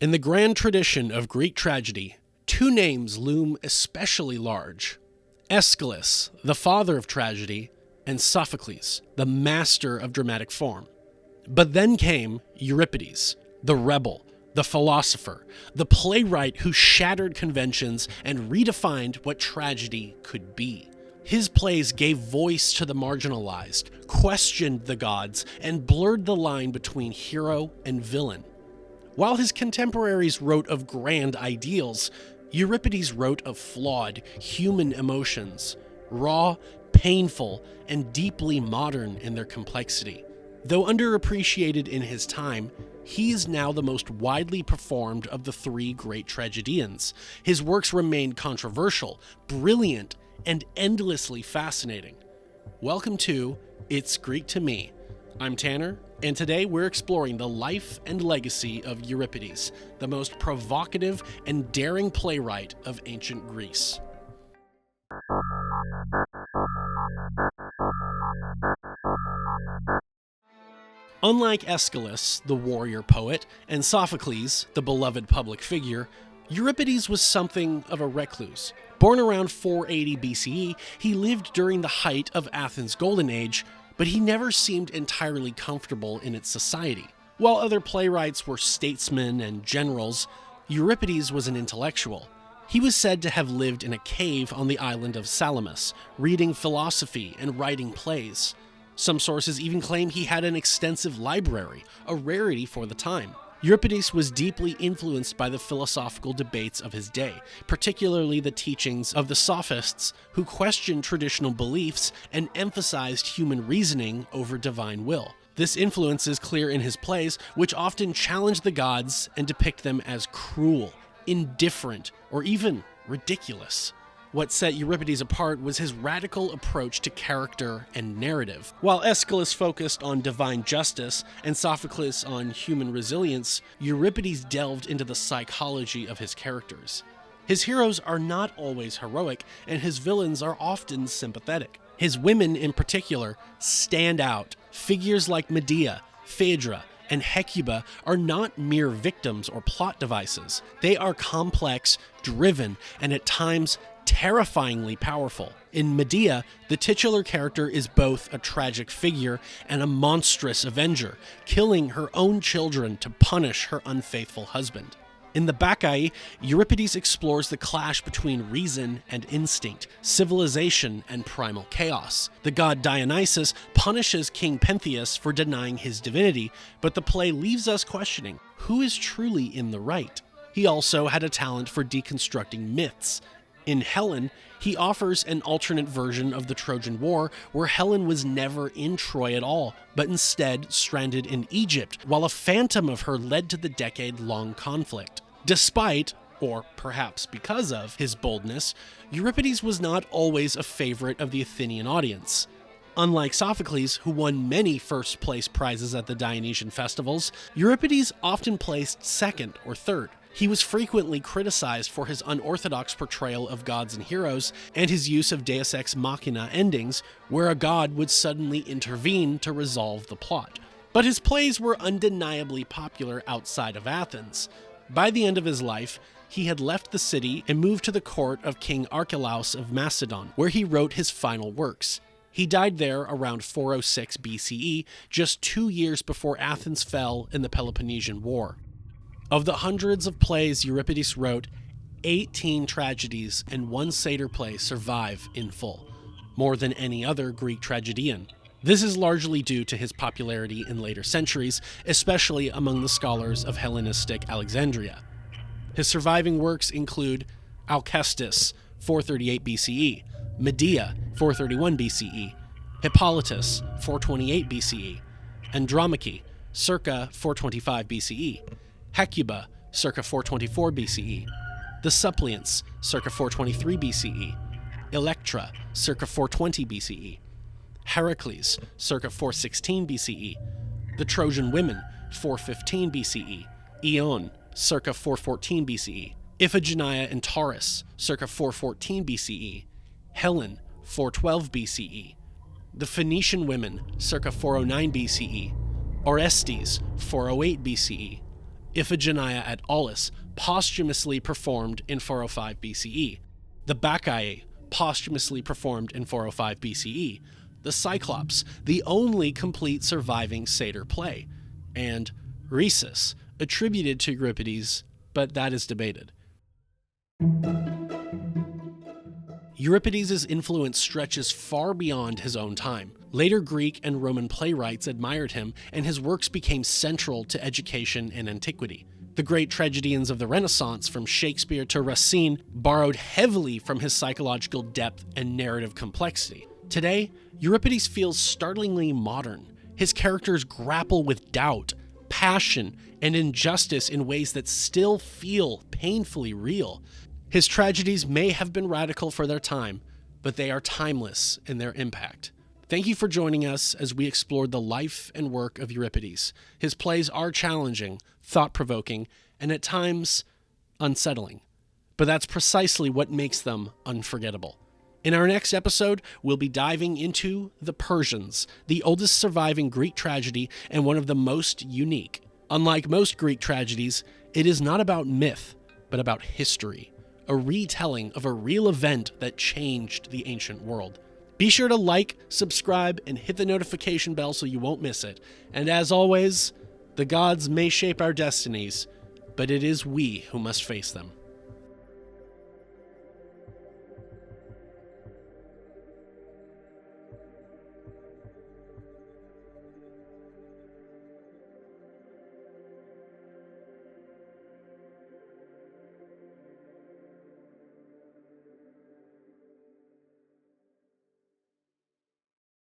In the grand tradition of Greek tragedy, two names loom especially large: Aeschylus, the father of tragedy, and Sophocles, the master of dramatic form. But then came Euripides, the rebel, the philosopher, the playwright who shattered conventions and redefined what tragedy could be. His plays gave voice to the marginalized, questioned the gods, and blurred the line between hero and villain. While his contemporaries wrote of grand ideals, Euripides wrote of flawed, human emotions, raw, painful, and deeply modern in their complexity. Though underappreciated in his time, he is now the most widely performed of the three great tragedians. His works remain controversial, brilliant, and endlessly fascinating. Welcome to It's Greek to Me. I'm Tanner, and today we're exploring the life and legacy of Euripides, the most provocative and daring playwright of ancient Greece. Unlike Aeschylus, the warrior poet, and Sophocles, the beloved public figure, Euripides was something of a recluse. Born around 480 BCE, he lived during the height of Athens' Golden Age, but he never seemed entirely comfortable in its society. While other playwrights were statesmen and generals, Euripides was an intellectual. He was said to have lived in a cave on the island of Salamis, reading philosophy and writing plays. Some sources even claim he had an extensive library, a rarity for the time. Euripides was deeply influenced by the philosophical debates of his day, particularly the teachings of the sophists, who questioned traditional beliefs and emphasized human reasoning over divine will. This influence is clear in his plays, which often challenge the gods and depict them as cruel, indifferent, or even ridiculous. What set Euripides apart was his radical approach to character and narrative. While Aeschylus focused on divine justice and Sophocles on human resilience, Euripides delved into the psychology of his characters. His heroes are not always heroic, and his villains are often sympathetic. His women, in particular, stand out. Figures like Medea, Phaedra, and Hecuba are not mere victims or plot devices. They are complex, driven, and at times terrifyingly powerful. In Medea, the titular character is both a tragic figure and a monstrous avenger, killing her own children to punish her unfaithful husband. In the Bacchae, Euripides explores the clash between reason and instinct, civilization and primal chaos. The god Dionysus punishes King Pentheus for denying his divinity, but the play leaves us questioning, who is truly in the right? He also had a talent for deconstructing myths. In Helen, he offers an alternate version of the Trojan War where Helen was never in Troy at all, but instead stranded in Egypt, while a phantom of her led to the decade-long conflict. Despite, or perhaps because of, his boldness, Euripides was not always a favorite of the Athenian audience. Unlike Sophocles, who won many first-place prizes at the Dionysian festivals, Euripides often placed second or third. He was frequently criticized for his unorthodox portrayal of gods and heroes and his use of deus ex machina endings, where a god would suddenly intervene to resolve the plot. But his plays were undeniably popular outside of Athens. By the end of his life, he had left the city and moved to the court of King Archelaus of Macedon, where he wrote his final works. He died there around 406 BCE, just 2 years before Athens fell in the Peloponnesian War. Of the hundreds of plays Euripides wrote, 18 tragedies and 1 satyr play survive in full, more than any other Greek tragedian. This is largely due to his popularity in later centuries, especially among the scholars of Hellenistic Alexandria. His surviving works include Alcestis, 438 BCE, Medea, 431 BCE, Hippolytus, 428 BCE, Andromache, circa 425 BCE, Hecuba, circa 424 BCE, The Suppliants, circa 423 BCE, Electra, circa 420 BCE, Heracles, circa 416 BCE, The Trojan Women, 415 BCE, Ion, circa 414 BCE, Iphigenia and Taurus, circa 414 BCE, Helen, 412 BCE, The Phoenician Women, circa 409 BCE, Orestes, 408 BCE, Iphigenia at Aulis, posthumously performed in 405 BCE. The Bacchae, posthumously performed in 405 BCE. The Cyclops, the only complete surviving satyr play. And Rhesus, attributed to Euripides, but that is debated. Euripides' influence stretches far beyond his own time. Later Greek and Roman playwrights admired him, and his works became central to education in antiquity. The great tragedians of the Renaissance, from Shakespeare to Racine, borrowed heavily from his psychological depth and narrative complexity. Today, Euripides feels startlingly modern. His characters grapple with doubt, passion, and injustice in ways that still feel painfully real. His tragedies may have been radical for their time, but they are timeless in their impact. Thank you for joining us as we explored the life and work of Euripides. His plays are challenging, thought-provoking, and at times unsettling. But that's precisely what makes them unforgettable. In our next episode, we'll be diving into the Persians, the oldest surviving Greek tragedy and one of the most unique. Unlike most Greek tragedies, it is not about myth, but about history, a retelling of a real event that changed the ancient world. Be sure to like, subscribe, and hit the notification bell so you won't miss it. And as always, the gods may shape our destinies, but it is we who must face them.